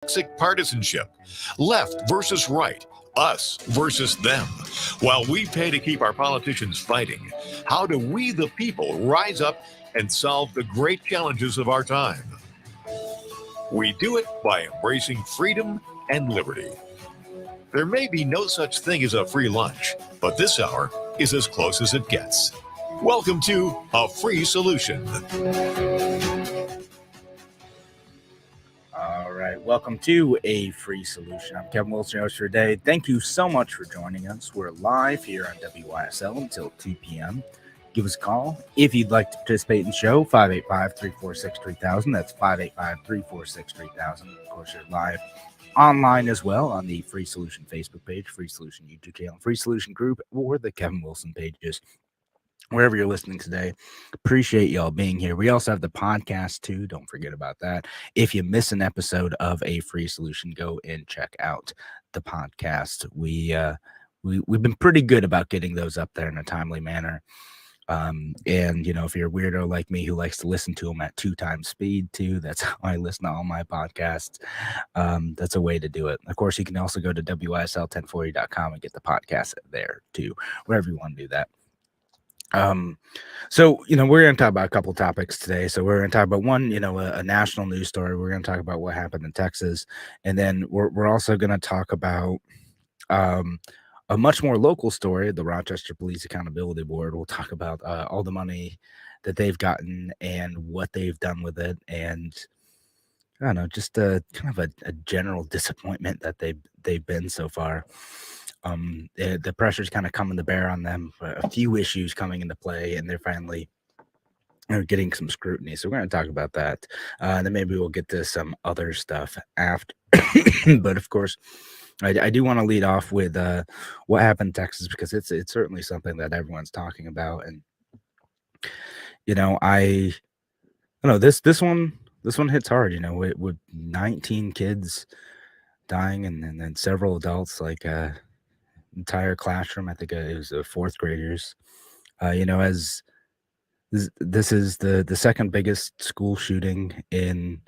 toxic partisanship, left versus right, us versus them. While we pay to keep our politicians fighting, how do we, the people, rise up and solve the great challenges of our time? We do it by embracing freedom and liberty. There may be no such thing as a free lunch, but this hour is as close as it gets. Welcome to A Free Solution. All right, welcome to A Free Solution. I'm Kevin Wilson, your host for today. Thank you so much for joining us. We're live here on WYSL until 2 p.m. Give us a call if you'd like to participate in the show, 585-346-3000. That's 585-346-3000. Of course, you're live online as well on the Free Solution Facebook page, Free Solution YouTube channel, Free Solution group, or the Kevin Wilson pages. Wherever you're listening today, appreciate y'all being here. We also have the podcast too. Don't forget about that. If you miss an episode of A Free Solution, go and check out the podcast. We've been pretty good about getting those up there in a timely manner. And you know, if you're a weirdo like me who likes to listen to them at 2 times speed too, that's how I listen to all my podcasts. That's a way to do it. Of course, you can also go to WYSL1040.com and get the podcast there too, wherever you want to do that. So, you know, we're going to talk about a couple topics today. So we're going to talk about one, you know, a national news story. We're going to talk about what happened in Texas. And then we're also going to talk about, a much more local story, the Rochester Police Accountability Board. We'll talk about, all the money that they've gotten and what they've done with it. And I don't know, just kind of a general disappointment that they've been so far. The pressure's kind of coming to bear on them. A few issues coming into play, and they're finally getting some scrutiny. So we're going to talk about that. Then maybe we'll get to some other stuff after. But of course, I do want to lead off with what happened in Texas, because it's certainly something that everyone's talking about. And you know, I don't know, this one hits hard. You know, with 19 kids dying, and then several adults, like entire classroom. I think it was fourth graders. You know, as this is the second biggest school shooting in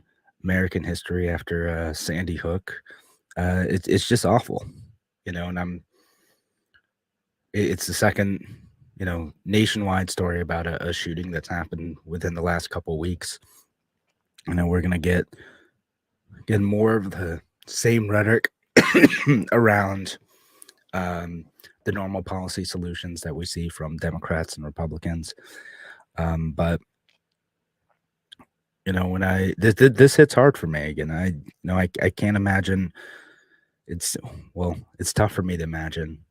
American history after Sandy Hook. It's just awful, you know, and it's the second, you know, nationwide story about a shooting that's happened within the last couple of weeks. You know, we're gonna get more of the same rhetoric around the normal policy solutions that we see from Democrats and Republicans. But you know, when this hits hard for me again. I can't imagine. It's tough for me to imagine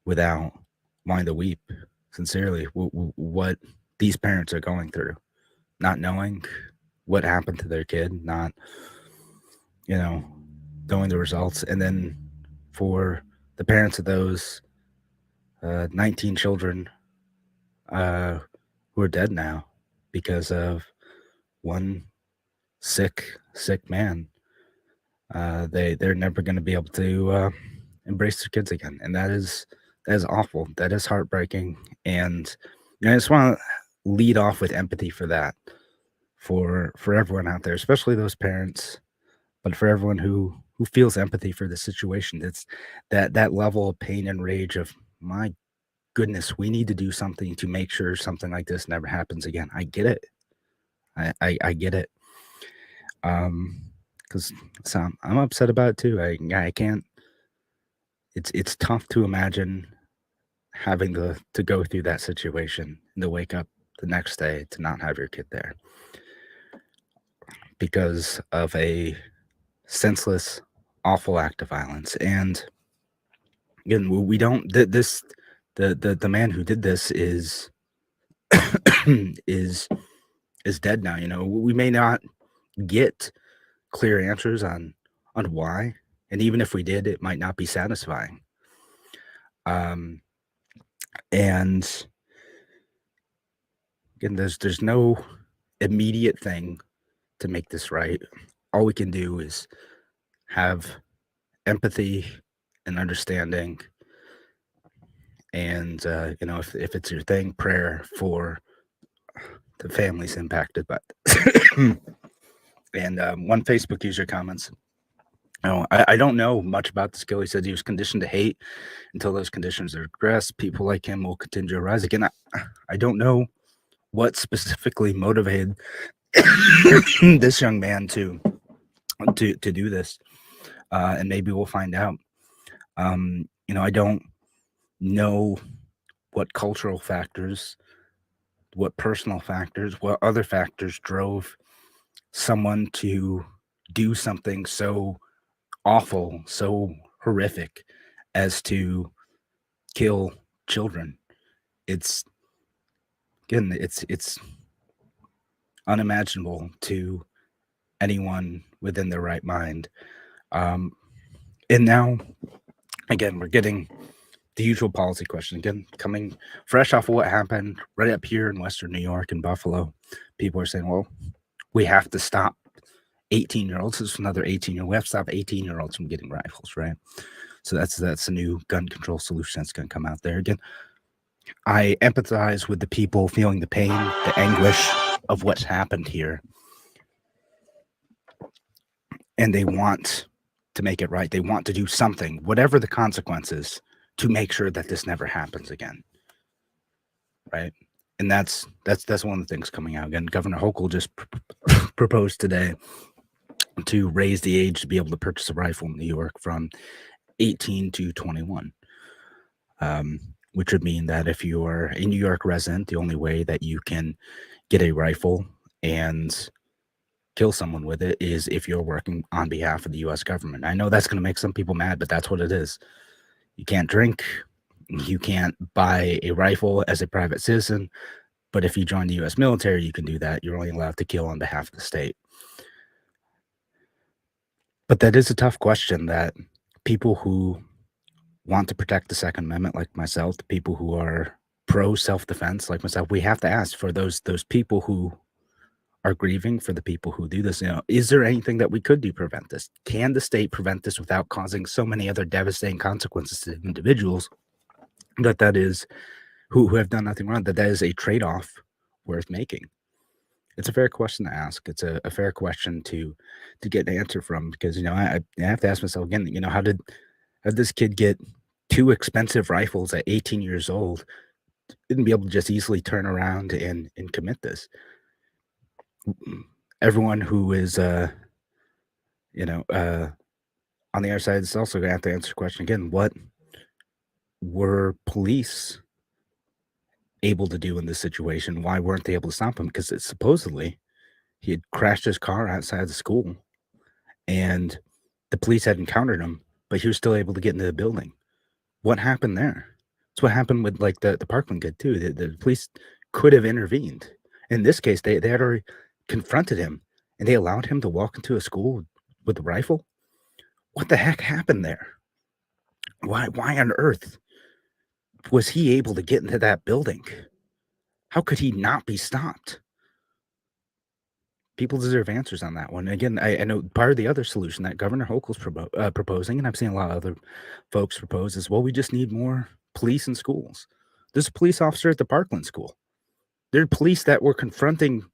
without wanting to weep sincerely what these parents are going through, not knowing what happened to their kid, not, you know, knowing the results, and then for the parents of those 19 children who are dead now because of one sick man. They're never going to be able to embrace their kids again, and that is awful. That is heartbreaking, and you know, I just want to lead off with empathy for that, for everyone out there, especially those parents, but for everyone who feels empathy for the situation. It's that level of pain and rage of, my goodness, we need to do something to make sure something like this never happens again. I get it. I get it. Because I'm upset about it too. I can't. It's tough to imagine having to go through that situation and to wake up the next day to not have your kid there because of a senseless, awful act of violence. And again, we don't. The man who did this is is dead now. You know, we may not get clear answers on why, and even if we did, it might not be satisfying. And again, there's no immediate thing to make this right. All we can do is have empathy and understanding, and you know, if it's your thing, prayer for the families impacted by it. And one Facebook user comments, No, I don't know much about this skill. He said he was conditioned to hate until those conditions are addressed. People like him will continue to rise. Again, I don't know what specifically motivated this young man to do this, and maybe we'll find out. I don't know what cultural factors, what personal factors, what other factors drove someone to do something so awful, so horrific as to kill children. It's again, it's unimaginable to anyone within their right mind. And now, again, we're getting the usual policy question again, coming fresh off of what happened right up here in Western New York and Buffalo. People are saying, well, we have to stop 18-year-olds. This is another 18-year-old. We have to stop 18-year-olds from getting rifles, right? So that's a new gun control solution that's going to come out there. Again, I empathize with the people feeling the pain, the anguish of what's happened here. And they want to make it right. They want to do something, whatever the consequences, to make sure that this never happens again. Right? And that's one of the things coming out. Again, Governor Hochul just proposed today to raise the age to be able to purchase a rifle in New York from 18 to 21. Which would mean that if you are a New York resident, the only way that you can get a rifle and kill someone with it is if you're working on behalf of the U.S. government. I know that's going to make some people mad, but that's what it is. You can't drink. You can't buy a rifle as a private citizen. But if you join the U.S. military, you can do that. You're only allowed to kill on behalf of the state. But that is a tough question that people who want to protect the Second Amendment, like myself, the people who are pro self-defense, like myself, we have to ask for those people who are grieving, for the people who do this. Is there anything that we could do to prevent this? Can the state prevent this without causing so many other devastating consequences to individuals that is who have done nothing wrong? That is a trade-off worth making. It's a fair question to ask. It's a fair question to get an answer from, because I have to ask myself again. How did this kid get two expensive rifles at 18 years old? Didn't be able to just easily turn around and commit this. Everyone who is on the other side is also going to have to answer the question again: what were police able to do in this situation? Why weren't they able to stop him? Because supposedly he had crashed his car outside the school, and the police had encountered him, but he was still able to get into the building. What happened there? It's what happened with like the Parkland kid too. The police could have intervened. In this case, they had already confronted him, and they allowed him to walk into a school with a rifle. What the heck happened there? Why on earth was he able to get into that building? How could he not be stopped? People deserve answers on that one. Again, I know part of the other solution that Governor Hochul's proposing, and I've seen a lot of other folks propose, is, well, we just need more police in schools. There's a police officer at the Parkland school. There are police that were confronting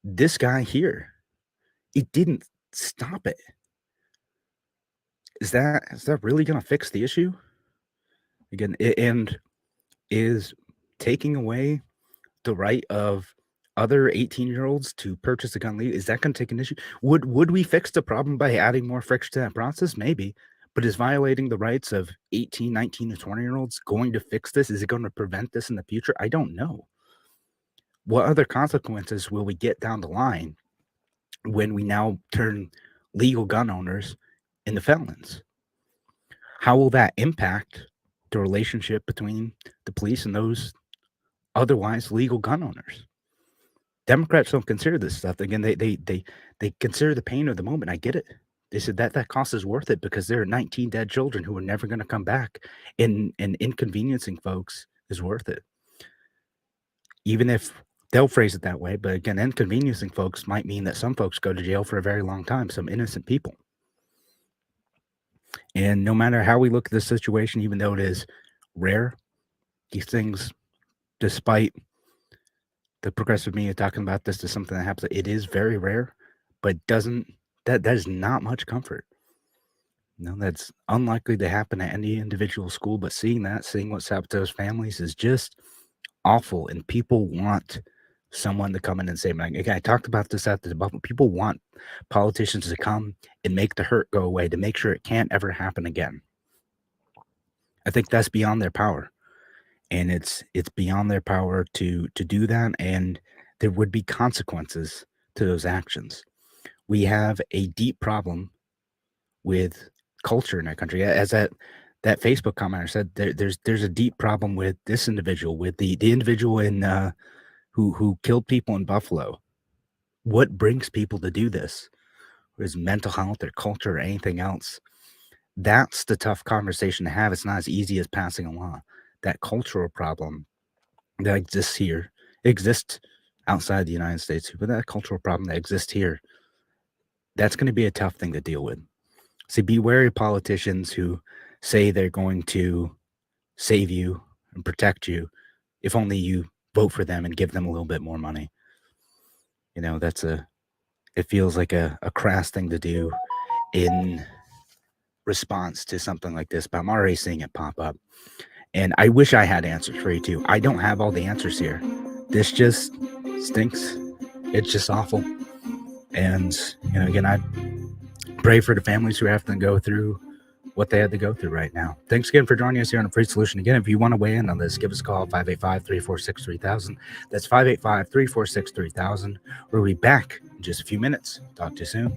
this guy here. It didn't stop it. Is that really going to fix the issue? Again, and is taking away the right of other 18-year-olds to purchase a gun legally, is that going to take an issue? Would we fix the problem by adding more friction to that process? Maybe. But is violating the rights of 18, 19, or 20-year-olds going to fix this? Is it going to prevent this in the future? I don't know. What other consequences will we get down the line when we now turn legal gun owners into felons? How will that impact the relationship between the police and those otherwise legal gun owners? Democrats don't consider this stuff. Again, they consider the pain of the moment. I get it. They said that cost is worth it because there are 19 dead children who are never going to come back, and inconveniencing folks is worth it. Even if they'll phrase it that way, but again, inconveniencing folks might mean that some folks go to jail for a very long time, some innocent people. And no matter how we look at this situation, even though it is rare, these things, despite the progressive media talking about this as something that happens, it is very rare, but that is not much comfort. That's unlikely to happen at any individual school, but seeing what's happened to those families is just awful. And people want someone to come in and say, like, again, I talked about this at the debate. People want politicians to come and make the hurt go away, to make sure it can't ever happen again. I think that's beyond their power. And it's beyond their power to do that. And there would be consequences to those actions. We have a deep problem with culture in our country. As that Facebook commenter said, there's a deep problem with this individual, with the individual in who killed people in Buffalo. What brings people to do this? Is mental health or culture or anything else? That's the tough conversation to have. It's not as easy as passing a law. That cultural problem that exists here exists outside the United States, but that cultural problem that exists here, that's going to be a tough thing to deal with. So be wary of politicians who say they're going to save you and protect you if only you vote for them and give them a little bit more money. It feels like a crass thing to do in response to something like this, but I'm already seeing it pop up. And I wish I had answers for you too. I don't have all the answers here. This just stinks. It's just awful. And, again, I pray for the families who have to go through what they had to go through right now. Thanks again for joining us here on The Free Solution. Again, if you want to weigh in on this, give us a call, 585-346-3000. That's 585-346-3000. We'll be back in just a few minutes. Talk to you soon.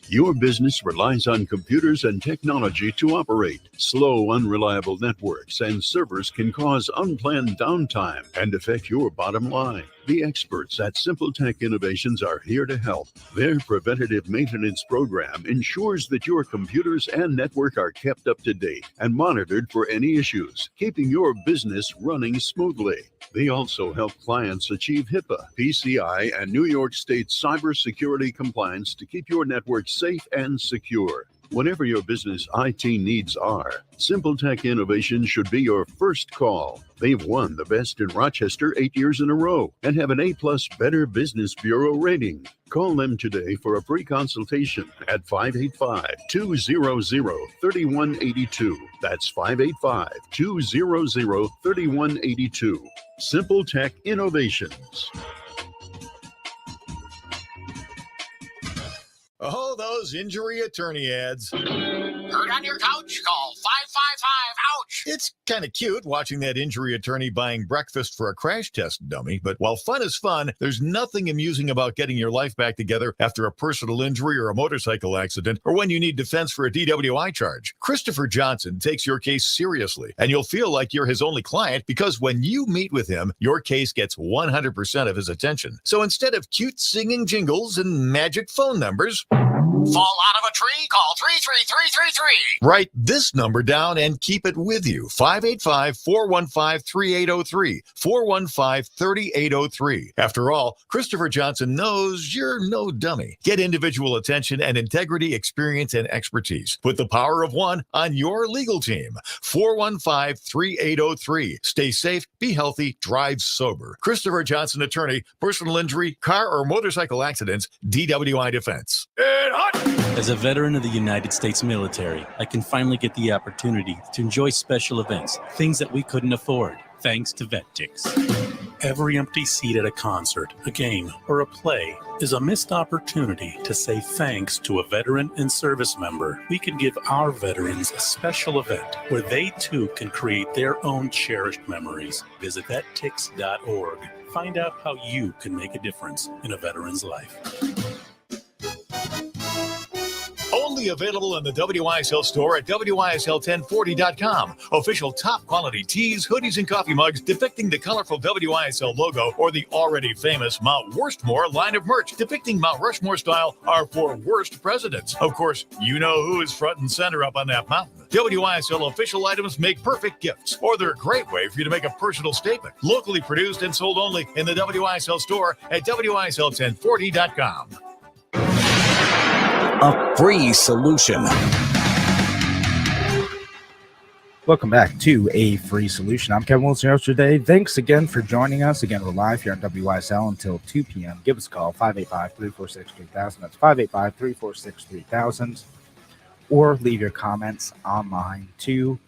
Your business relies on computers and technology to operate. Slow, unreliable networks and servers can cause unplanned downtime and affect your bottom line. The experts at Simple Tech Innovations are here to help. Their preventative maintenance program ensures that your computers and network are kept up to date and monitored for any issues, keeping your business running smoothly. They also help clients achieve HIPAA, PCI, and New York State cybersecurity compliance to keep your network safe and secure. Whatever your business IT needs are, Simple Tech Innovations should be your first call. They've won the best in Rochester 8 years in a row and have an A+ Better Business Bureau rating. Call them today for a free consultation at 585-200-3182. That's 585-200-3182. Simple Tech Innovations. Oh, those injury attorney ads. Hurt on your couch? Call 555-OUCH. It's kind of cute watching that injury attorney buying breakfast for a crash test dummy, but while fun is fun, there's nothing amusing about getting your life back together after a personal injury or a motorcycle accident, or when you need defense for a DWI charge. Christopher Johnson takes your case seriously, and you'll feel like you're his only client because when you meet with him, your case gets 100% of his attention. So instead of cute singing jingles and magic phone numbers, fall out of a tree? Call 33333. write this number down and keep it with you. 585-415-3803. 415-3803. After all, Christopher Johnson knows you're no dummy. Get individual attention and integrity, experience, and expertise. Put the power of one on your legal team. 415-3803. Stay safe, be healthy, drive sober. Christopher Johnson Attorney, personal injury, car or motorcycle accidents, DWI defense. As a veteran of the United States military, I can finally get the opportunity to enjoy special events, things that we couldn't afford, thanks to VetTix. Every empty seat at a concert, a game, or a play is a missed opportunity to say thanks to a veteran and service member. We can give our veterans a special event where they too can create their own cherished memories. Visit vettix.org. Find out how you can make a difference in a veteran's life. Only available in the WISL store at WISL1040.com. Official top quality tees, hoodies, and coffee mugs depicting the colorful WISL logo or the already famous Mount Worstmore line of merch depicting Mount Rushmore style are for worst presidents. Of course, you know who is front and center up on that mountain. WISL official items make perfect gifts, or they're a great way for you to make a personal statement. Locally produced and sold only in the WISL store at WISL1040.com. A free solution. Welcome back to A Free Solution. I'm Kevin Wilson, your host today. Thanks again for joining us. Again, we're live here on WYSL until 2 p.m. Give us a call, 585-346-3000. That's 585-346-3000. Or leave your comments online, too.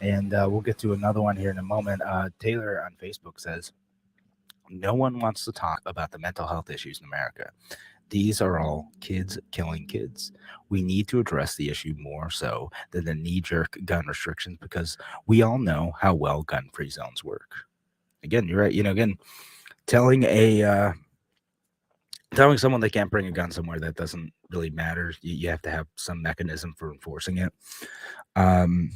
And we'll get to another one here in a moment. Taylor on Facebook says, no one wants to talk about the mental health issues in America. These are all kids killing kids. We need to address the issue more so than the knee-jerk gun restrictions, because we all know how well gun-free zones work. Again, you're right. Again, telling someone they can't bring a gun somewhere, that doesn't really matter. You have to have some mechanism for enforcing it. And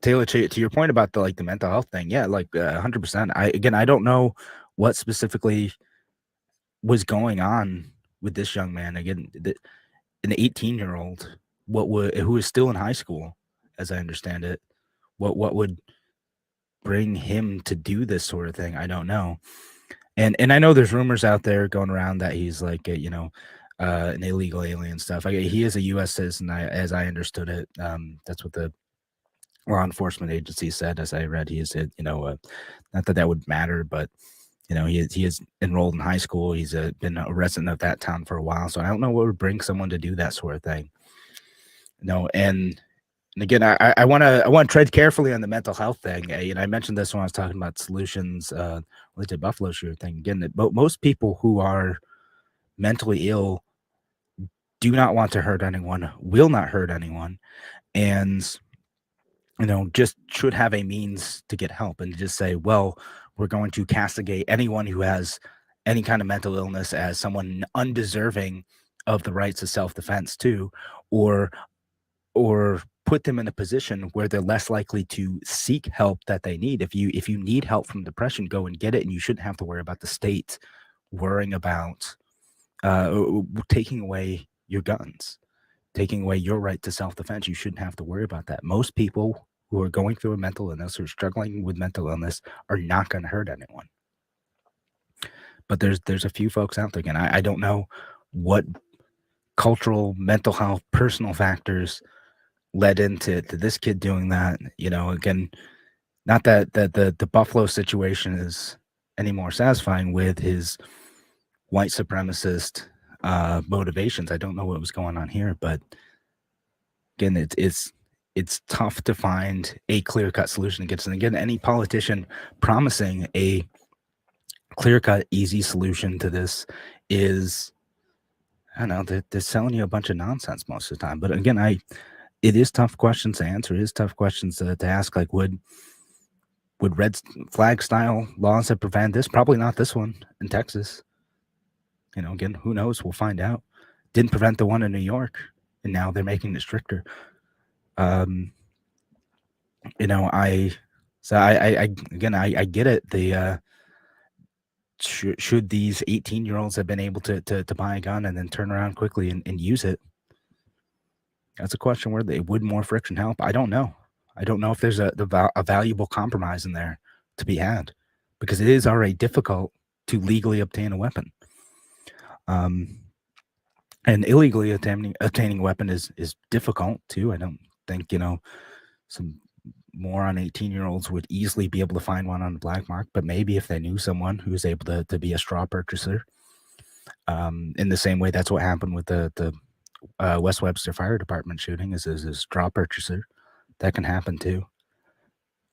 Taylor, to your point about the mental health thing, yeah, 100%. I don't know what specifically was going on with this young man. Again, an 18-year-old, who is still in high school, as I understand it. What would bring him to do this sort of thing? I don't know. And I know there's rumors out there going around that he's an illegal alien stuff. He is a U.S. citizen, as I understood it. That's what the law enforcement agency said. As I read, he is, not that would matter, but he is enrolled in high school. He's been a resident of that town for a while. So I don't know what would bring someone to do that sort of thing. And again, I want to tread carefully on the mental health thing. I mentioned this when I was talking about solutions with the Buffalo shooter thing. Again, most people who are mentally ill do not want to hurt anyone, will not hurt anyone, and just should have a means to get help, and just say, well, we're going to castigate anyone who has any kind of mental illness as someone undeserving of the rights of self-defense too, or put them in a position where they're less likely to seek help that they need. If you need help from depression, go and get it, and you shouldn't have to worry about the state worrying about taking away your guns, taking away your right to self-defense. You shouldn't have to worry about that. Most people who are going through a mental illness or struggling with mental illness are not going to hurt anyone. But there's a few folks out there. Again, I don't know what cultural, mental health, personal factors led into this kid doing that. Again, not that the Buffalo situation is any more satisfying with his white supremacist motivations. I don't know what was going on here, but again, it's tough to find a clear-cut solution against it. And again, any politician promising a clear-cut, easy solution to this is, I don't know, they're selling you a bunch of nonsense most of the time. But again, it is tough questions to answer. It is tough questions to ask. Like, would red flag style laws have prevented this? Probably not this one in Texas. Again, who knows? We'll find out. Didn't prevent the one in New York, and now they're making it stricter. I get it. Should these 18-year-olds have been able to buy a gun and then turn around quickly and use it? That's a question where would more friction help? I don't know. I don't know if there's a valuable compromise in there to be had, because it is already difficult to legally obtain a weapon. And illegally obtaining a weapon is difficult too. I don't think, some moron 18-year-olds would easily be able to find one on the black market, but maybe if they knew someone who was able to be a straw purchaser. In the same way, that's what happened with the West Webster Fire Department shooting, is a straw purchaser. That can happen too.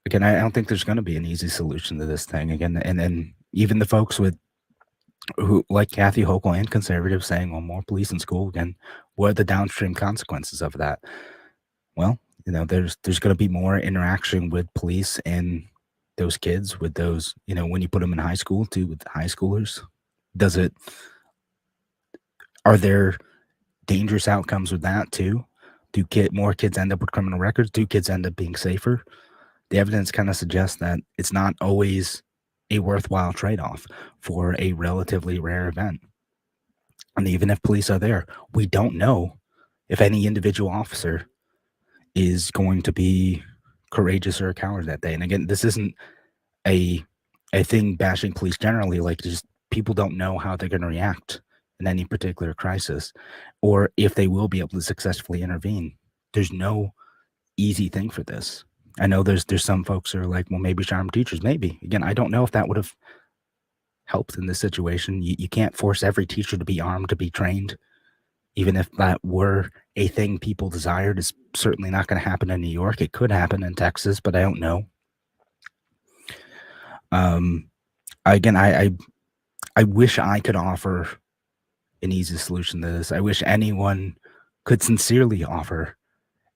Again, I don't think there's going to be an easy solution to this thing. Again, and then even the folks who like Kathy Hochul and conservatives saying, well, more police in school. Again, what are the downstream consequences of that? Well, there's going to be more interaction with police and those kids, with those, when you put them in high school too, with high schoolers. Are there dangerous outcomes with that too? Do more kids end up with criminal records? Do kids end up being safer? The evidence kind of suggests that it's not always a worthwhile trade-off for a relatively rare event. And even if police are there, we don't know if any individual officer is going to be courageous or a coward that day. And again, this isn't a thing bashing police generally. Like, just people don't know how they're going to react in any particular crisis, or if they will be able to successfully intervene. There's no easy thing for this. I know there's some folks who are like, well, maybe armed teachers, maybe. Again, I don't know if that would have helped in this situation. You can't force every teacher to be armed, to be trained. Even if that were a thing people desired, it's certainly not going to happen in New York. It could happen in Texas, but I don't know. Again, I wish I could offer an easy solution to this. I wish anyone could sincerely offer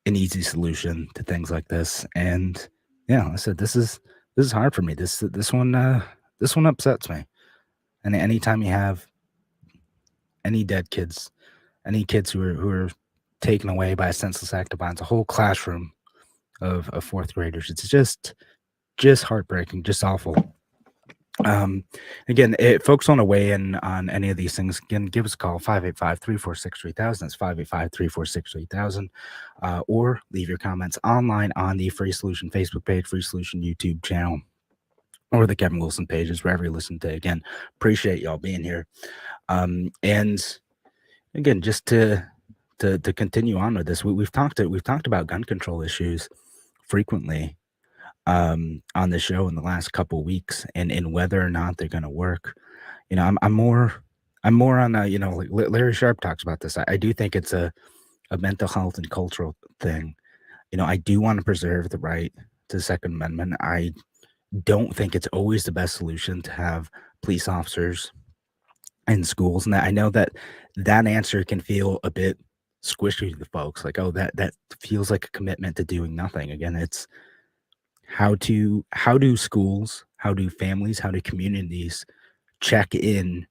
an easy solution to things like this. And yeah, I said this is hard for me. This one upsets me. And anytime you have any dead kids, any kids who are taken away by a senseless act of violence, a whole classroom of fourth graders, it's just heartbreaking, just awful. Again, folks want to weigh in on any of these things, again, give us a call, 585-346-3000. That's 585-346-3000. Or leave your comments online on the Free Solution Facebook page, Free Solution YouTube channel, or the Kevin Wilson pages, wherever you listen to. Again, appreciate y'all being here. And again, just to continue on with this, we've talked about gun control issues frequently on the show in the last couple of weeks, and whether or not they're going to work. You know, I'm more on a, you know, like Larry Sharp talks about this. I do think it's a mental health and cultural thing. You know, I do want to preserve the right to the Second Amendment. I don't think it's always the best solution to have police officers in schools, and I know that answer can feel a bit squishy to folks, like, oh, that feels like a commitment to doing nothing. Again, it's how do schools, how do families, how do communities check in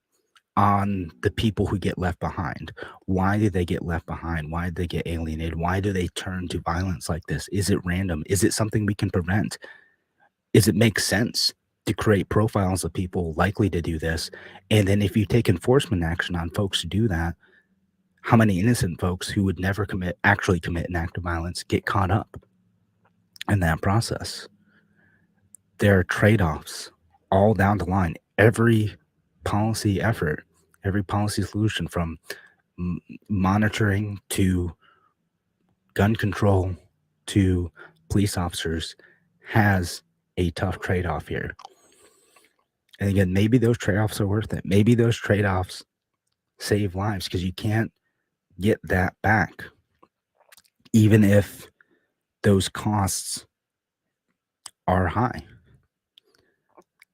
on the people who get left behind? Why do they get left behind? Why do they get alienated? Why do they turn to violence like this? Is it random? Is it something we can prevent? Does it make sense to create profiles of people likely to do this? And then if you take enforcement action on folks who do that, how many innocent folks who would never actually commit an act of violence get caught up in that process? There are trade-offs all down the line. Every policy effort, every policy solution, from monitoring to gun control to police officers, has a tough trade-off here. And again, maybe those trade-offs are worth it. Maybe those trade-offs save lives, because you can't get that back, even if those costs are high.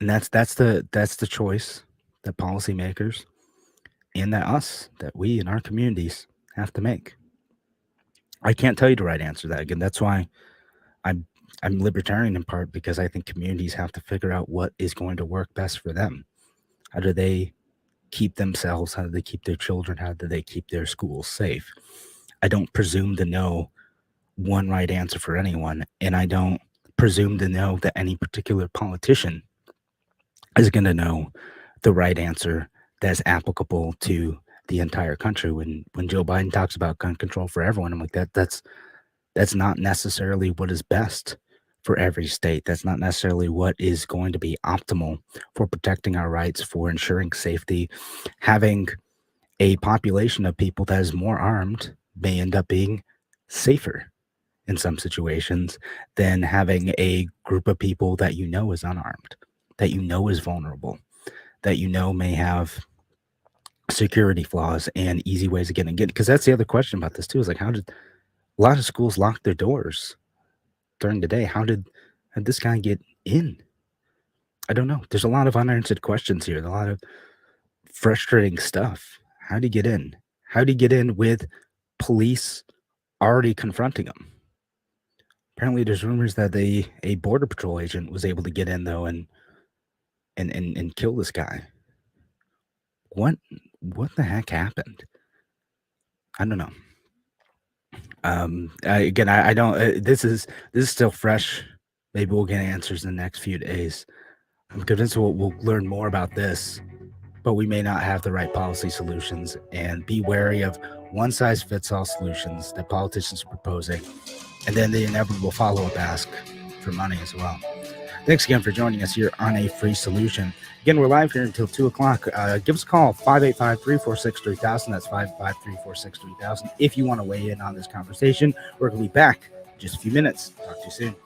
And that's the choice that policymakers and that we in our communities have to make. I can't tell you the right answer to that. Again, that's why I'm libertarian, in part because I think communities have to figure out what is going to work best for them. How do they keep themselves? How do they keep their children? How do they keep their schools safe? I don't presume to know one right answer for anyone, and I don't presume to know that any particular politician is going to know the right answer that's applicable to the entire country. When Joe Biden talks about gun control for everyone, I'm like, that's not necessarily what is best for every state. That's not necessarily what is going to be optimal for protecting our rights, for ensuring safety. Having a population of people that is more armed may end up being safer in some situations than having a group of people that you know is unarmed, that you know is vulnerable, that you know may have security flaws and easy ways of getting in. Because that's the other question about this too, is like, how did a lot of schools lock their doors during the day? How did this guy get in? I don't know. There's a lot of unanswered questions here. A lot of frustrating stuff. How did he get in? How did he get in with police already confronting him? Apparently there's rumors that a border patrol agent was able to get in though and kill this guy. What the heck happened? I don't know. I don't. This is still fresh. Maybe we'll get answers in the next few days. I'm convinced we'll learn more about this, but we may not have the right policy solutions. And be wary of one-size-fits-all solutions that politicians are proposing, and then the inevitable follow-up ask for money as well. Thanks again for joining us here on A Free Solution. Again, we're live here until 2 o'clock. Give us a call, 585-346-3000. That's 585-346-3000. If you want to weigh in on this conversation, we're going to be back just a few minutes. Talk to you soon.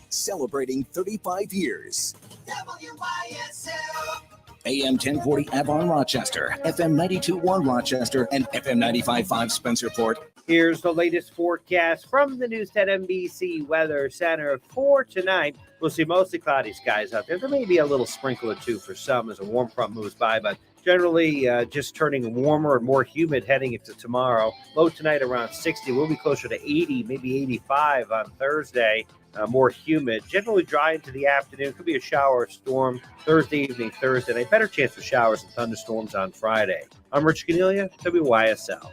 Celebrating 35 years. WYSL. AM 1040 Avon Rochester, FM 92.1 Rochester, and FM 95.5 Spencerport. Here's the latest forecast from the News 10 NBC Weather Center for tonight. We'll see mostly cloudy skies out there. There may be a little sprinkle or two for some as a warm front moves by, but generally just turning warmer and more humid heading into tomorrow. Low tonight around 60. We'll be closer to 80, maybe 85 on Thursday. More humid, generally dry into the afternoon. Could be a shower or storm Thursday evening, Thursday night. Better chance for showers and thunderstorms on Friday. I'm Rich Cornelia, WYSL.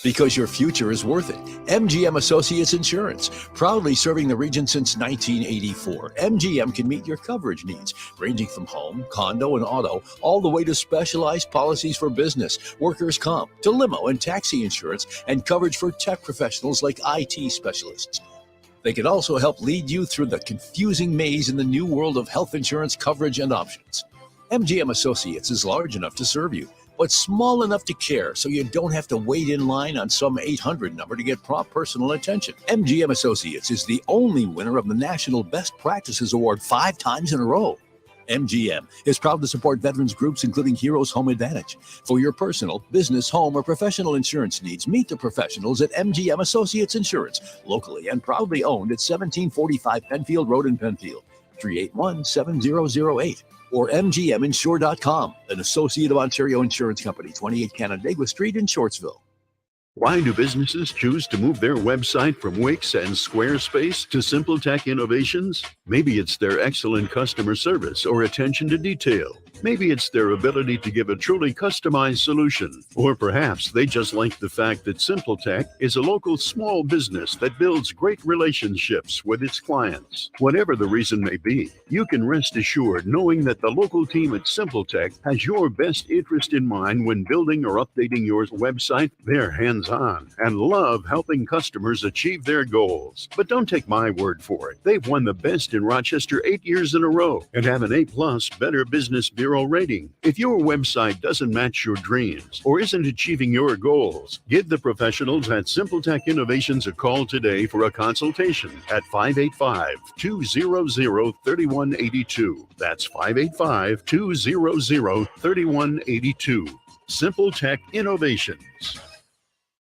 Because your future is worth it. MGM Associates Insurance, proudly serving the region since 1984. MGM can meet your coverage needs, ranging from home, condo, and auto, all the way to specialized policies for business, workers' comp, to limo and taxi insurance, and coverage for tech professionals like IT specialists. They can also help lead you through the confusing maze in the new world of health insurance coverage and options. MGM Associates is large enough to serve you, but small enough to care, so you don't have to wait in line on some 800 number to get prompt personal attention. MGM Associates is the only winner of the National Best Practices Award 5 times in a row. MGM is proud to support veterans groups, including Heroes Home Advantage. For your personal, business, home, or professional insurance needs, meet the professionals at MGM Associates Insurance, locally and proudly owned at 1745 Penfield Road in Penfield, 381-7008, or mgminsure.com, an associate of Ontario Insurance Company, 28 Canandaigua Street in Shortsville. Why do businesses choose to move their website from Wix and Squarespace to SimpleTech Innovations? Maybe it's their excellent customer service or attention to detail. Maybe it's their ability to give a truly customized solution. Or perhaps they just like the fact that SimpleTech is a local small business that builds great relationships with its clients. Whatever the reason may be, you can rest assured knowing that the local team at SimpleTech has your best interest in mind when building or updating your website. They're hands-on and love helping customers achieve their goals. But don't take my word for it. They've won the best in Rochester 8 years in a row and have an A+ Better Business Bureau rating. If your website doesn't match your dreams or isn't achieving your goals, give the professionals at SimpleTech Innovations a call today for a consultation at 585-200-3182. That's 585-200-3182. SimpleTech Innovations.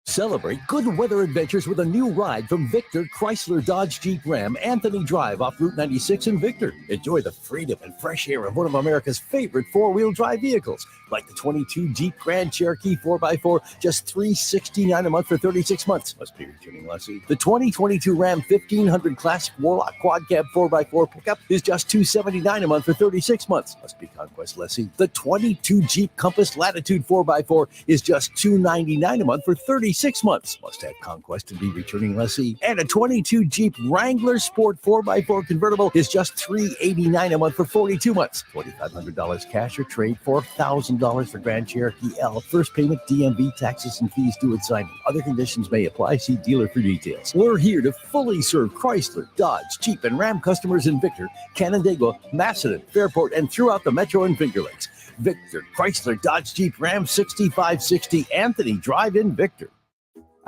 Celebrate good weather adventures with a new ride from Victor Chrysler Dodge Jeep Ram Anthony Drive off Route 96 in Victor. Enjoy the freedom and fresh air of one of America's favorite four-wheel drive vehicles, like the 22 Jeep Grand Cherokee 4x4, just $369 a month for 36 months. Must be returning lessee. The 2022 Ram 1500 Classic Warlock Quad Cab 4x4 pickup is just $279 a month for 36 months. Must be Conquest lessee. The 22 Jeep Compass Latitude 4x4 is just $299 a month for 36 months. Must have Conquest to be returning lessee. And a 22 Jeep Wrangler Sport 4x4 convertible is just $389 a month for 42 months. $2,500 cash or trade, $4,000 for Grand Cherokee L. First payment, DMV, taxes, and fees due at signing. Other conditions may apply. See dealer for details. We're here to fully serve Chrysler, Dodge, Jeep, and Ram customers in Victor, Canandaigua, Macedon, Fairport, and throughout the Metro and Finger Lakes. Victor Chrysler Dodge Jeep Ram 6560 Anthony Drive in Victor.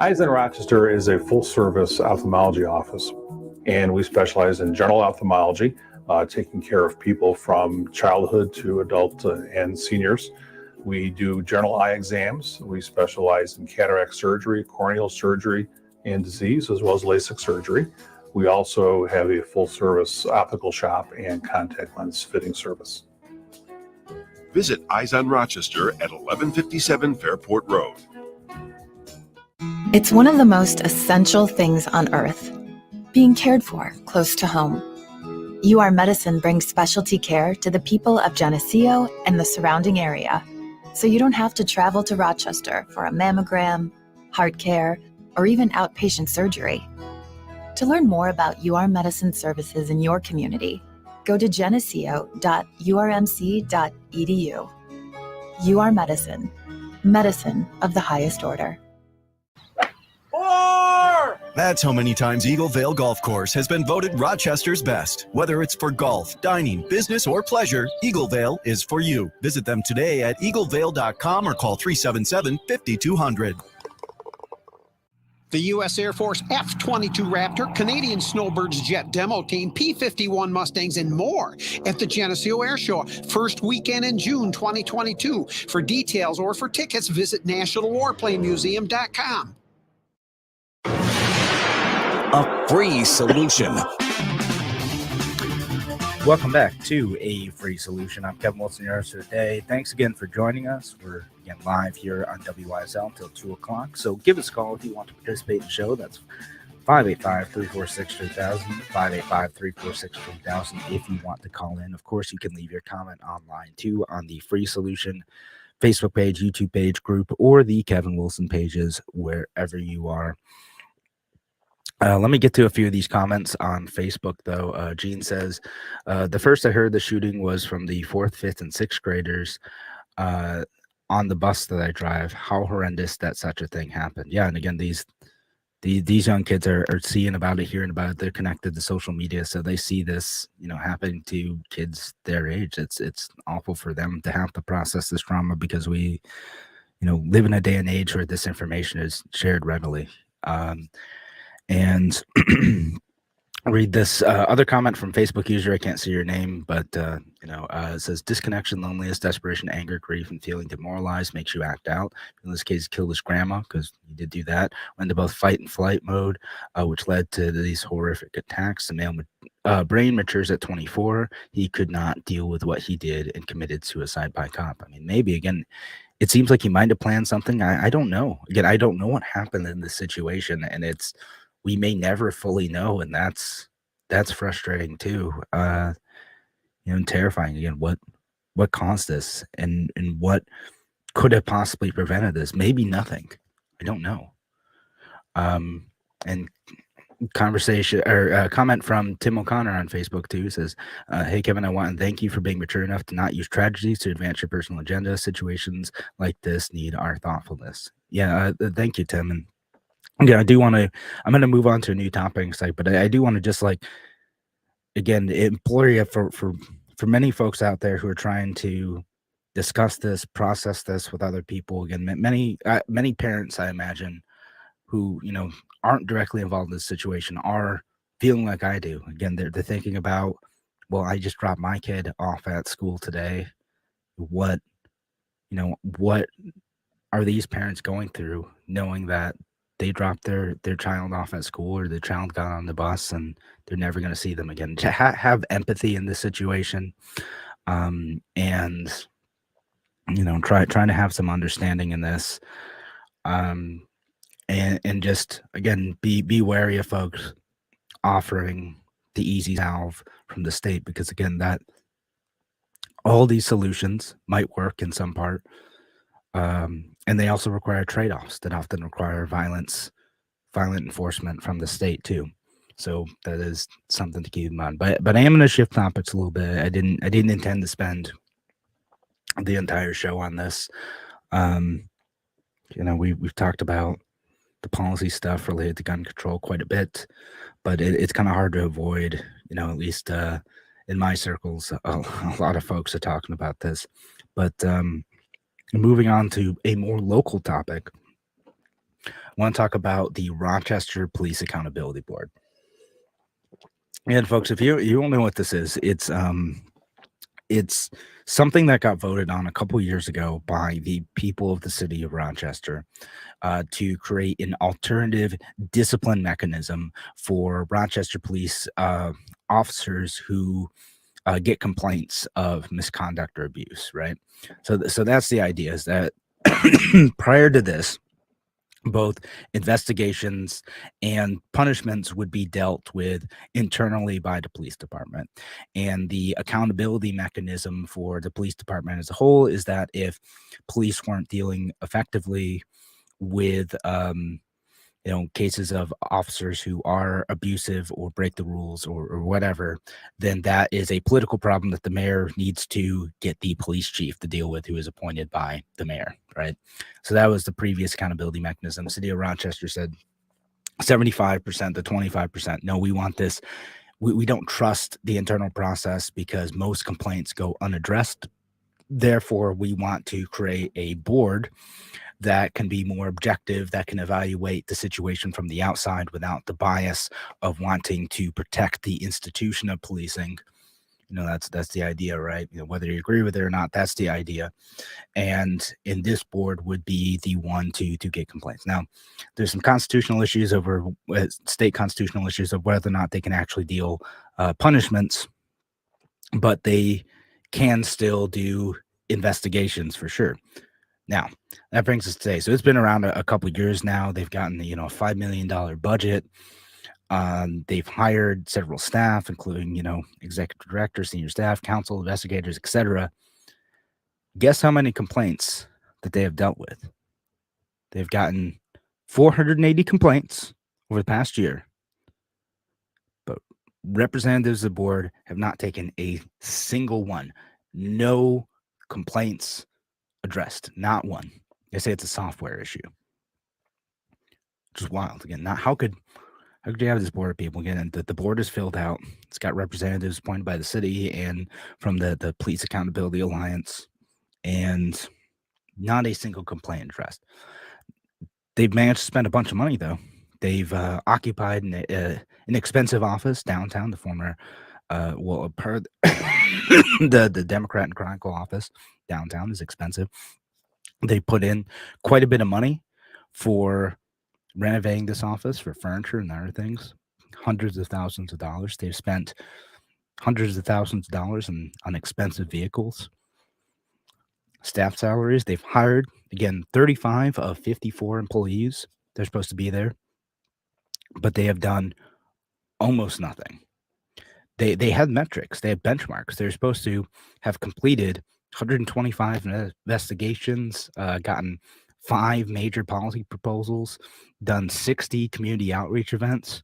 Eyes in Rochester is a full-service ophthalmology office, and we specialize in general ophthalmology, taking care of people from childhood to adult and seniors. We do general eye exams. We specialize in cataract surgery, corneal surgery, and disease, as well as LASIK surgery. We also have a full-service optical shop and contact lens fitting service. Visit Eyes on Rochester at 1157 Fairport Road. It's one of the most essential things on earth, being cared for close to home. UR Medicine brings specialty care to the people of Geneseo and the surrounding area, so you don't have to travel to Rochester for a mammogram, heart care, or even outpatient surgery. To learn more about UR Medicine services in your community, go to geneseo.urmc.edu. UR Medicine. medicine of the highest order. That's how many times Eagle Vale Golf Course has been voted Rochester's best. Whether it's for golf, dining, business, or pleasure, Eagle Vale is for you. Visit them today at eaglevale.com or call 377-5200. The U.S. Air Force F-22 Raptor, Canadian Snowbirds Jet Demo Team, P-51 Mustangs, and more at the Geneseo Air Show, first weekend in June 2022. For details or for tickets, visit nationalwarplanemuseum.com. A free solution. Welcome back to A Free Solution. I'm Kevin Wilson, your host for today. Thanks again for joining us. We're again live here on WYSL until 2 o'clock. So give us a call if you want to participate in the show. That's 585-346-3000, 585-346-3000 if you want to call in. Of course, you can leave your comment online too on the Free Solution Facebook page, YouTube page, group, or the Kevin Wilson pages, wherever you are. Let me get to a few of these comments on Facebook, though. Gene says, the first I heard the shooting was from the 4th, 5th, and 6th graders on the bus that I drive. How horrendous that such a thing happened. Yeah, and again, these young kids are seeing about it, hearing about it. They're connected to social media, so they see this, happening to kids their age. It's awful for them to have to process this trauma because we, live in a day and age where this information is shared readily. And read this other comment from Facebook user. I can't see your name, but it says disconnection, loneliness, desperation, anger, grief, and feeling demoralized makes you act out. In this case, killed his grandma because he did do that. Went into both fight and flight mode, which led to these horrific attacks. The male brain matures at 24. He could not deal with what he did and committed suicide by cop. I mean, maybe again, it seems like he might have planned something. I don't know. Again, I don't know what happened in this situation, and we may never fully know, and that's frustrating too. And terrifying. Again, what caused this, and what could have possibly prevented this? Maybe nothing. I don't know. And conversation or comment from Tim O'Connor on Facebook too says, hey Kevin, I want to thank you for being mature enough to not use tragedies to advance your personal agenda. Situations like this need our thoughtfulness. Yeah, thank you, Tim. And yeah, I'm going to move on to a new topic site, but I do want to just again, implore you for many folks out there who are trying to discuss this, process this with other people. Again, many parents, I imagine, who, aren't directly involved in this situation are feeling like I do. Again, they're thinking about, well, I just dropped my kid off at school today. What are these parents going through knowing that they dropped their child off at school, or the child got on the bus and they're never going to see them again? To have empathy in this situation, and trying to have some understanding in this, and just again be wary of folks offering the easy salve from the state, because again, that all these solutions might work in some part. And they also require trade-offs that often require violent enforcement from the state too. So that is something to keep in mind. But I am going to shift topics a little bit. I didn't intend to spend the entire show on this. We've talked about the policy stuff related to gun control quite a bit, but it's kind of hard to avoid. At least in my circles, a lot of folks are talking about this. But moving on to a more local topic, I want to talk about the Rochester Police Accountability Board. And folks, if you don't know what this is, it's something that got voted on a couple years ago by the people of the city of Rochester to create an alternative discipline mechanism for Rochester police officers who get complaints of misconduct or abuse, right? So that's the idea, is that prior to this, both investigations and punishments would be dealt with internally by the police department. And the accountability mechanism for the police department as a whole is that if police weren't dealing effectively with cases of officers who are abusive or break the rules or whatever, then that is a political problem that the mayor needs to get the police chief to deal with, who is appointed by the mayor, right? So that was the previous accountability mechanism. The city of Rochester said 75% to 25%. No, we want this. We don't trust the internal process because most complaints go unaddressed. Therefore, we want to create a board that can be more objective, that can evaluate the situation from the outside without the bias of wanting to protect the institution of policing. That's the idea, right? Whether you agree with it or not, that's the idea. And in this board would be the one to get complaints. Now, there's some constitutional issues over state constitutional issues of whether or not they can actually deal punishments, but they can still do investigations for sure. Now, that brings us today. So it's been around a couple of years now. They've gotten, a $5 million budget. They've hired several staff, including, executive director, senior staff, counsel, investigators, etc. Guess how many complaints that they have dealt with? They've gotten 480 complaints over the past year, but representatives of the board have not taken a single one. No complaints addressed, not one. They say it's a software issue, which is wild. Again, how could you have this board of people? Again, the board is filled out. It's got representatives appointed by the city and from the Police Accountability Alliance, and not a single complaint addressed. They've managed to spend a bunch of money, though. They've occupied an expensive office downtown, the former, the Democrat and Chronicle office downtown is expensive. They put in quite a bit of money for renovating this office, for furniture and other things, hundreds of thousands of dollars. They've spent hundreds of thousands of dollars on expensive vehicles, staff salaries. They've hired, again, 35 of 54 employees. They're supposed to be there, but they have done almost nothing. They had metrics. They had benchmarks. They're supposed to have completed 125 investigations, gotten 5 major policy proposals, done 60 community outreach events.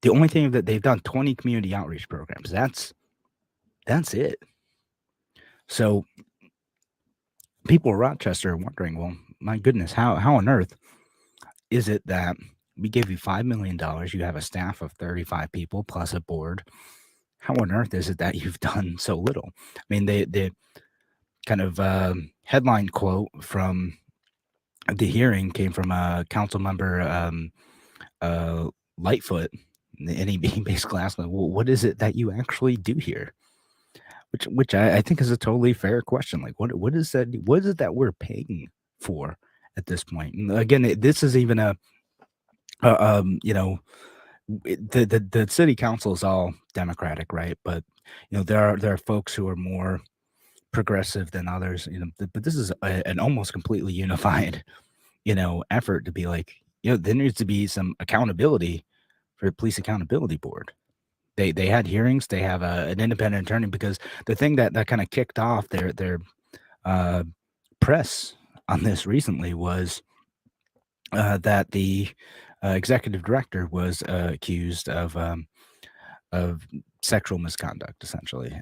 The only thing that they've done 20 community outreach programs. That's it. So people in Rochester are wondering, well, my goodness, how on earth is it that we gave you $5 million, you have a staff of 35 people plus a board? How on earth is it that you've done so little? I mean, the kind of headline quote from the hearing came from a council member, Lightfoot, and he basically asked, well, what is it that you actually do here? Which I think is a totally fair question. Like, what is that? What is it that we're paying for at this point? And again, this is even the city council is all Democratic, right? But there are folks who are more progressive than others. But this is an almost completely unified, effort to be like, there needs to be some accountability for the Police Accountability Board. They had hearings. They have an independent attorney, because the thing that kind of kicked off their press on this recently was that the executive director was accused of sexual misconduct. Essentially,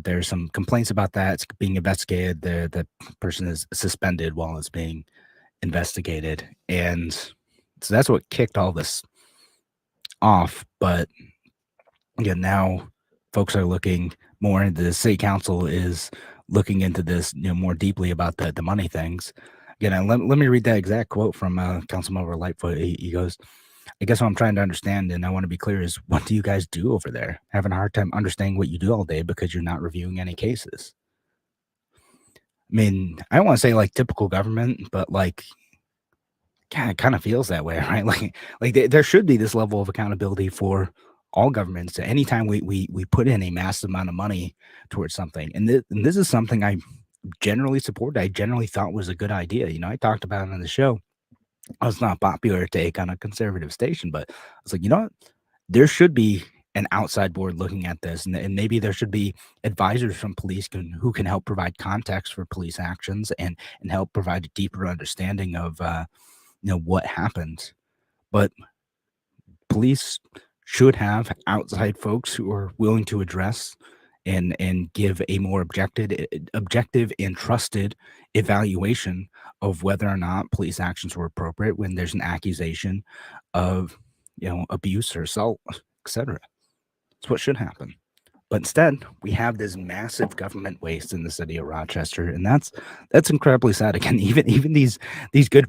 there's some complaints about that. It's being investigated. The person is suspended while it's being investigated, and so that's what kicked all this off. But again, now folks are looking more into the city council is looking into this, more deeply about the money things. Again, let me read that exact quote from Councilmember Lightfoot. He goes, I guess what I'm trying to understand, and I want to be clear, is what do you guys do over there? Having a hard time understanding what you do all day because you're not reviewing any cases. I mean, I don't want to say like typical government, but like, it kind of feels that way, right? Like there should be this level of accountability for all governments. Anytime we put in a massive amount of money towards something, and this is something I generally support. I generally thought was a good idea. I talked about it on the show. I was not popular to take on a conservative station, but I was like, what? There should be an outside board looking at this, and maybe there should be advisors from police who can help provide context for police actions and help provide a deeper understanding of what happened. But police should have outside folks who are willing to address and give a more objective and trusted evaluation of whether or not police actions were appropriate when there's an accusation of abuse or assault, etc. That's what should happen. But instead, we have this massive government waste in the city of Rochester, and that's incredibly sad. Again, even these good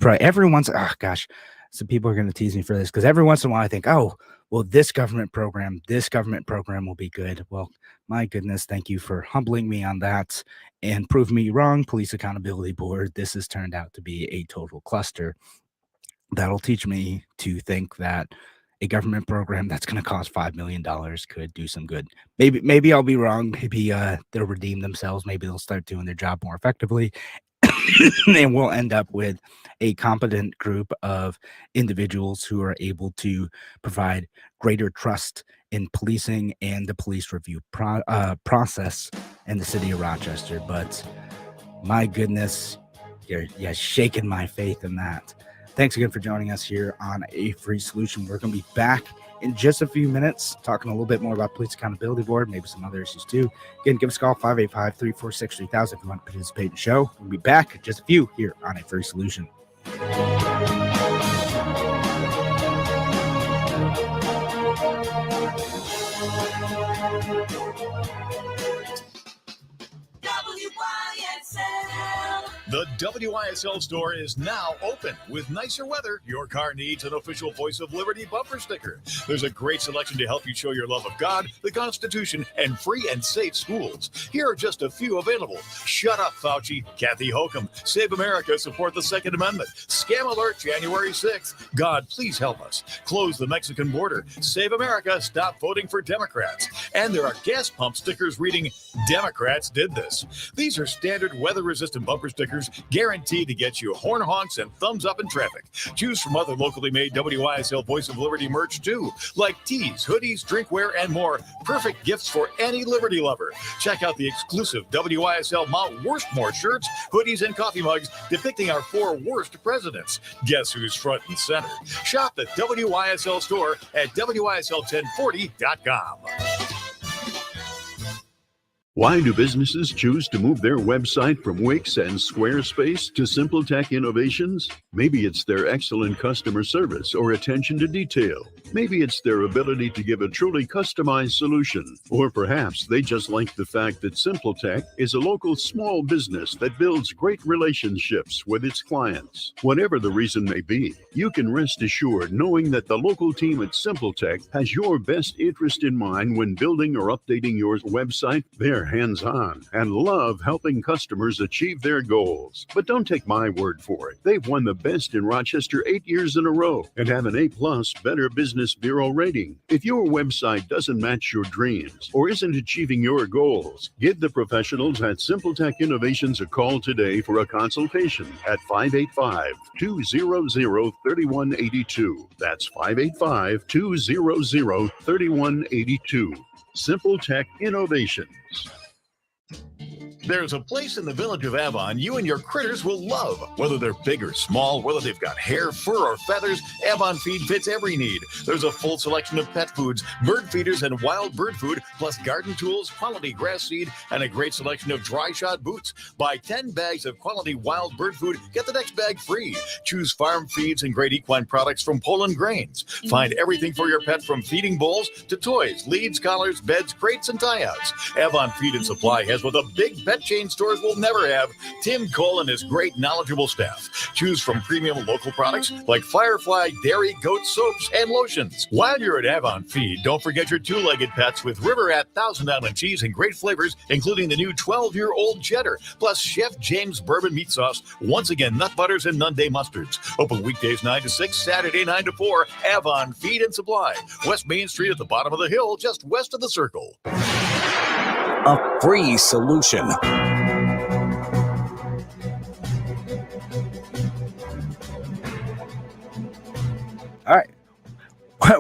some people are going to tease me for this, because every once in a while I think, oh, well, this government program will be good. Well, my goodness, thank you for humbling me on that and proving me wrong. Police Accountability Board, this has turned out to be a total cluster. That'll teach me to think that a government program that's going to cost $5 million could do some good. Maybe I'll be wrong. Maybe they'll redeem themselves. Maybe they'll start doing their job more effectively. And we'll end up with a competent group of individuals who are able to provide greater trust in policing and the police review process in the city of Rochester. But my goodness, you're shaking my faith in that. Thanks again for joining us here on A Free Solution. We're going to be back in just a few minutes, talking a little bit more about Police Accountability Board, maybe some other issues too. Again, give us a call, 585-346-3000 if you want to participate in the show. We'll be back in just a few here on A Free Solution. The WYSL store is now open. With nicer weather, your car needs an official Voice of Liberty bumper sticker. There's a great selection to help you show your love of God, the Constitution, and free and safe schools. Here are just a few available. Shut Up, Fauci, Kathy Hochul, Save America, Support the Second Amendment, Scam Alert, January 6th, God, Please Help Us, Close the Mexican Border, Save America, Stop Voting for Democrats. And there are gas pump stickers reading, Democrats did this. These are standard weather-resistant bumper stickers guaranteed to get you horn honks and thumbs up in traffic. Choose from other locally made WYSL Voice of Liberty merch too, like tees, hoodies, drinkware, and more. Perfect gifts for any Liberty lover. Check out the exclusive WYSL Mount Worstmore shirts, hoodies, and coffee mugs depicting our 4 worst presidents. Guess who's front and center? Shop the WYSL store at WYSL1040.com. Why do businesses choose to move their website from Wix and Squarespace to Simple Tech Innovations? Maybe it's their excellent customer service or attention to detail. Maybe it's their ability to give a truly customized solution. Or perhaps they just like the fact that Simple Tech is a local small business that builds great relationships with its clients. Whatever the reason may be, you can rest assured knowing that the local team at Simple Tech has your best interest in mind when building or updating your website. They're hands-on and love helping customers achieve their goals. But don't take my word for it. They've won the best in Rochester 8 years in a row and have an A+ Better Business Bureau rating. If your website doesn't match your dreams or isn't achieving your goals, give the professionals at Simple Tech Innovations a call today for a consultation at 585-200-3182. That's 585-200-3182. Simple Tech Innovations. There's a place in the village of Avon you and your critters will love. Whether they're big or small, whether they've got hair, fur, or feathers, Avon Feed fits every need. There's a full selection of pet foods, bird feeders, and wild bird food, plus garden tools, quality grass seed, and a great selection of dry shod boots. Buy 10 bags of quality wild bird food, get the next bag free. Choose farm feeds and great equine products from Poland Grains. Find everything for your pet from feeding bowls to toys, leads, collars, beds, crates, and tie-outs. Avon Feed and Supply has what the big pet chain stores will never have: Tim Cole and his great knowledgeable staff. Choose from premium local products like Firefly, dairy, goat soaps, and lotions. While you're at Avon Feed, don't forget your 2-legged pets with River at Thousand Island cheese and great flavors, including the new 12-year-old cheddar, plus Chef James bourbon meat sauce, once again nut butters and Nunday mustards. Open weekdays 9 to 6, Saturday 9 to 4. Avon Feed and Supply, West Main Street at the bottom of the hill, just west of the Circle. A free solution. All right.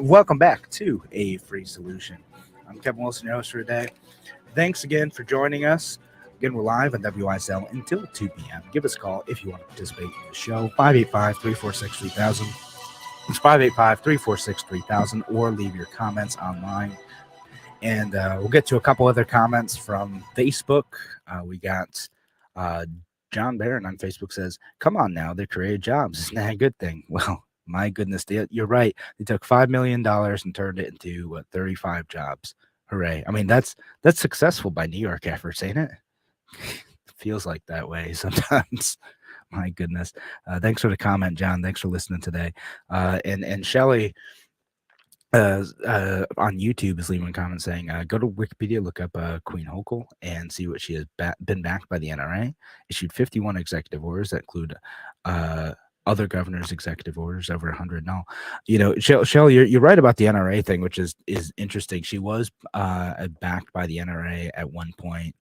Welcome back to A Free Solution. I'm Kevin Wilson, your host for today. Thanks again for joining us. Again, we're live on WISL until 2 p.m. Give us a call if you want to participate in the show. 585-346-3000. It's 585-346-3000, or leave your comments online. And we'll get to a couple other comments from Facebook. We got John Barron on Facebook says, come on now, they created jobs. Isn't that a good thing? Well, my goodness, you're right. They took $5 million and turned it into 35 jobs. Hooray. I mean, that's successful by New York efforts, ain't it? Feels like that way sometimes. My goodness. Thanks for the comment, John. Thanks for listening today. And Shelly on YouTube is leaving a comment saying, go to Wikipedia, look up Queen Hochul and see what she has been backed by the NRA. Issued 51 executive orders that include other governors' executive orders, over 100 now. You know, Shelly, you're right about the NRA thing, which is interesting. She was backed by the NRA at one point,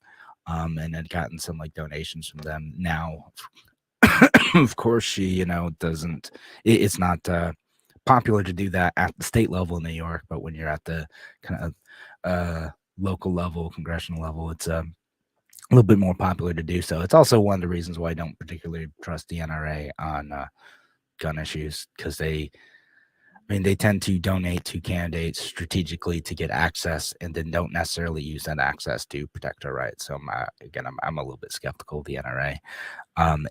and had gotten some like donations from them. Now, of course, she, doesn't. It's not popular to do that at the state level in New York, but when you're at the kind of local level, congressional level, it's a little bit more popular to do so. It's also one of the reasons why I don't particularly trust the NRA on gun issues, because they tend to donate to candidates strategically to get access, and then don't necessarily use that access to protect our rights. So I'm a little bit skeptical of the NRA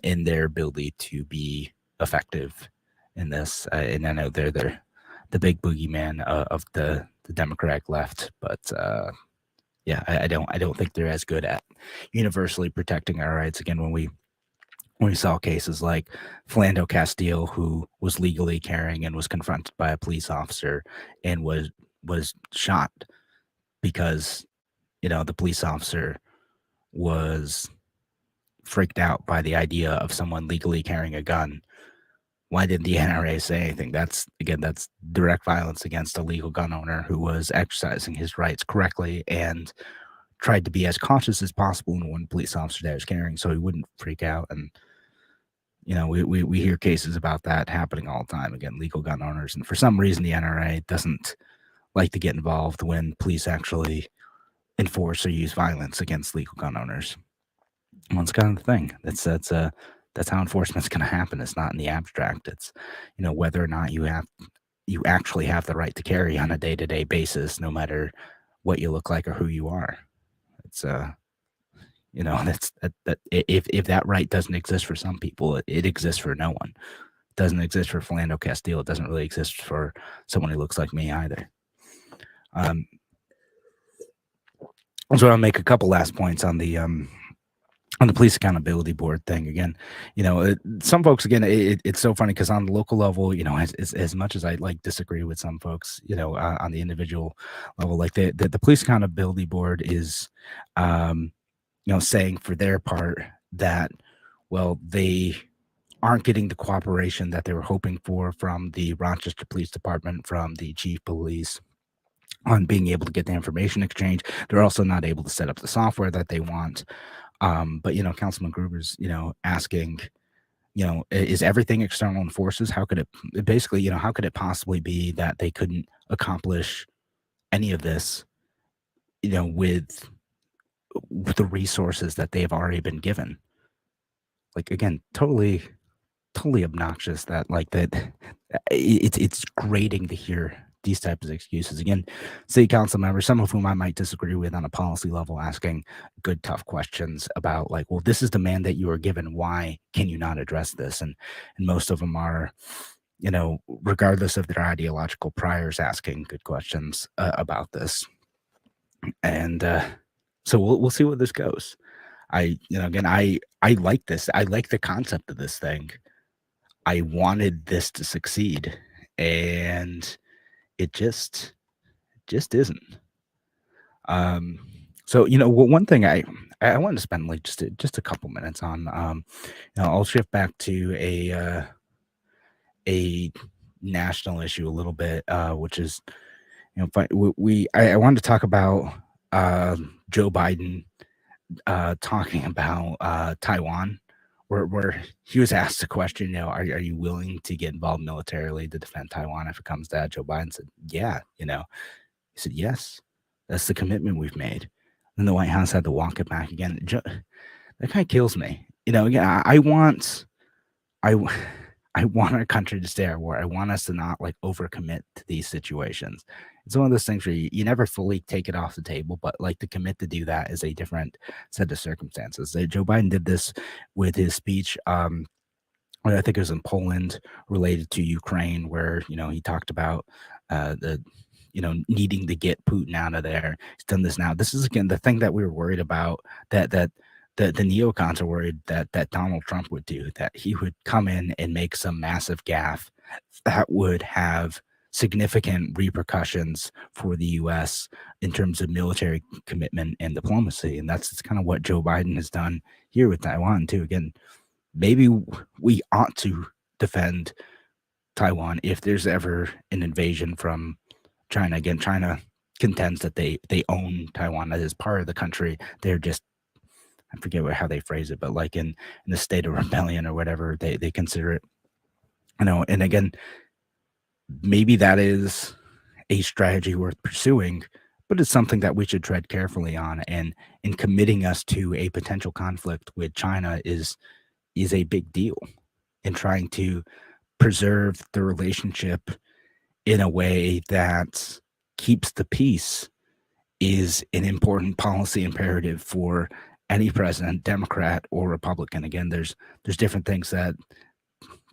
in their ability to be effective in this. And I know they're the big boogeyman of the Democratic left, but yeah, I don't think they're as good at universally protecting our rights. Again, when we saw cases like Philando Castile, who was legally carrying and was confronted by a police officer and was shot because the police officer was freaked out by the idea of someone legally carrying a gun. Why didn't the NRA say anything? That's direct violence against a legal gun owner who was exercising his rights correctly and tried to be as cautious as possible in one police officer that was carrying, so he wouldn't freak out. And we hear cases about that happening all the time. Again, legal gun owners, and for some reason the NRA doesn't like to get involved when police actually enforce or use violence against legal gun owners. Well, it's kind of the thing. That's how enforcement's going to happen. It's not in the abstract. It's whether or not you actually have the right to carry on a day-to-day basis, no matter what you look like or who you are. It's that's that if that right doesn't exist for some people, it exists for no one. It doesn't exist for Philando Castile. It doesn't really exist for someone who looks like me either. So I'll make a couple last points on the police accountability board thing. Again, some folks, again, it's so funny because on the local level, as much as I disagree with some folks, on the individual level, like the police accountability board is, saying for their part that, well, they aren't getting the cooperation that they were hoping for from the Rochester Police Department, from the chief police, on being able to get the information exchange. They're also not able to set up the software that they want. But Councilman Gruber's, asking, is everything external forces? How could it basically, how could it possibly be that they couldn't accomplish any of this, with the resources that they've already been given? Like, again, totally obnoxious that it's grating to hear these types of excuses. Again, city council members, some of whom I might disagree with on a policy level, asking good, tough questions about well, this is the mandate you were given. Why can you not address this? And most of them are, regardless of their ideological priors, asking good questions about this. And so we'll see where this goes. I like this. I like the concept of this thing. I wanted this to succeed, and it just isn't. So one thing I wanted to spend just a couple minutes on. I'll shift back to a national issue a little bit, which is I wanted to talk about Joe Biden talking about Taiwan, where he was asked a question, are you willing to get involved militarily to defend Taiwan if it comes to that? Joe Biden said, yeah. He said, yes, that's the commitment we've made. Then the White House had to walk it back again. That kind of kills me. Again, I want our country to stay at war. I want us to not like overcommit to these situations. It's one of those things where you never fully take it off the table, but like to commit to do that is a different set of circumstances. Joe Biden did this with his speech. I think it was in Poland related to Ukraine, where he talked about the needing to get Putin out of there. He's done this now. This is again the thing that we were worried about, that the neocons are worried that Donald Trump would do, that he would come in and make some massive gaffe that would have significant repercussions for the U.S. in terms of military commitment and diplomacy. And that's kind of what Joe Biden has done here with Taiwan too. Again, maybe we ought to defend Taiwan if there's ever an invasion from China. Again, China contends that they own Taiwan as part of the country. They're just, I forget how they phrase it, but like in the state of rebellion or whatever they consider it. And again, maybe that is a strategy worth pursuing, but it's something that we should tread carefully on. And in committing us to a potential conflict with China is a big deal in trying to preserve the relationship in a way that keeps the peace is an important policy imperative for any president, Democrat or Republican. Again, there's different things that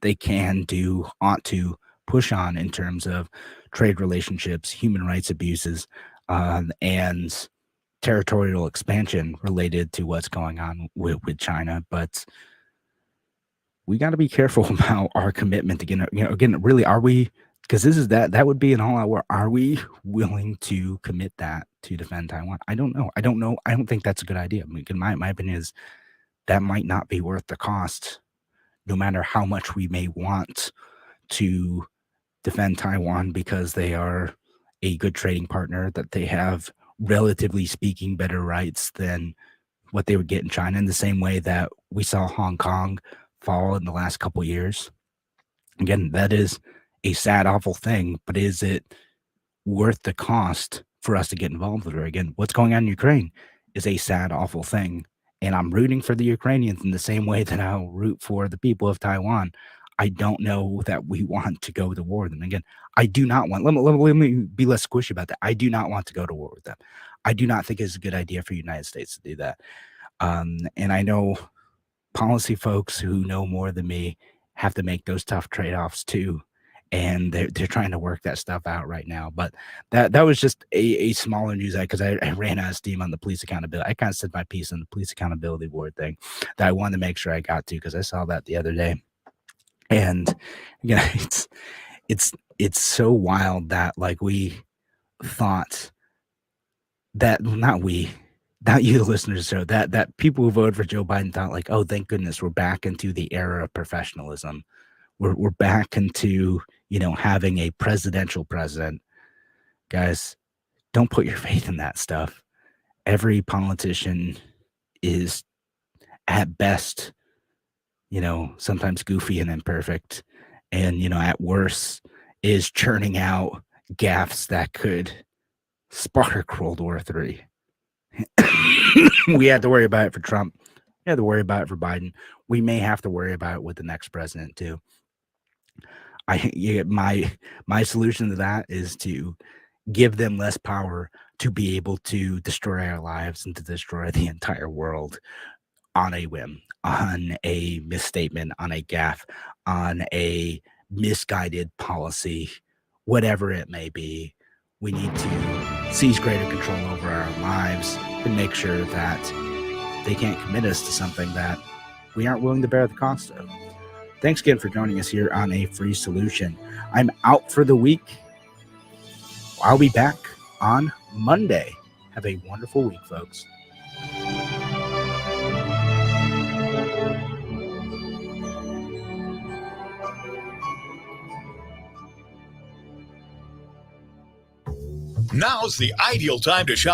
they can do, ought to push on in terms of trade relationships, human rights abuses, and territorial expansion related to what's going on with China. But we got to be careful about our commitment. Again, really, are we? Because that would be an all-out war. Are we willing to commit that to defend Taiwan? I don't know. I don't think that's a good idea. I mean, my opinion is that might not be worth the cost, no matter how much we may want to defend Taiwan because they are a good trading partner, that they have, relatively speaking, better rights than what they would get in China, in the same way that we saw Hong Kong fall in the last couple years. Again, that is a sad, awful thing, but is it worth the cost for us to get involved with her? Again, what's going on in Ukraine is a sad, awful thing. And I'm rooting for the Ukrainians in the same way that I'll root for the people of Taiwan. I don't know that we want to go to war with them. Again, I do not want, let me be less squishy about that. I do not want to go to war with them. I do not think it's a good idea for the United States to do that. And I know policy folks who know more than me have to make those tough trade-offs too. And they're trying to work that stuff out right now. But that was just a smaller news item, because I ran out of steam on the police accountability. I kind of said my piece on the police accountability board thing that I wanted to make sure I got to, because I saw that the other day. And again, it's so wild that like we thought that, not you, the listeners, so that people who voted for Joe Biden thought like, oh, thank goodness we're back into the era of professionalism. We're back into, having a presidential president. Guys, don't put your faith in that stuff. Every politician is at best, sometimes goofy and imperfect. And, at worst is churning out gaffes that could spark World War III. We had to worry about it for Trump. We had to worry about it for Biden. We may have to worry about it with the next president too. My solution to that is to give them less power to be able to destroy our lives and to destroy the entire world on a whim, on a misstatement, on a gaffe, on a misguided policy, whatever it may be. We need to seize greater control over our lives and make sure that they can't commit us to something that we aren't willing to bear the cost of. Thanks again for joining us here on A Free Solution. I'm out for the week. I'll be back on Monday. Have a wonderful week, folks. Now's the ideal time to shop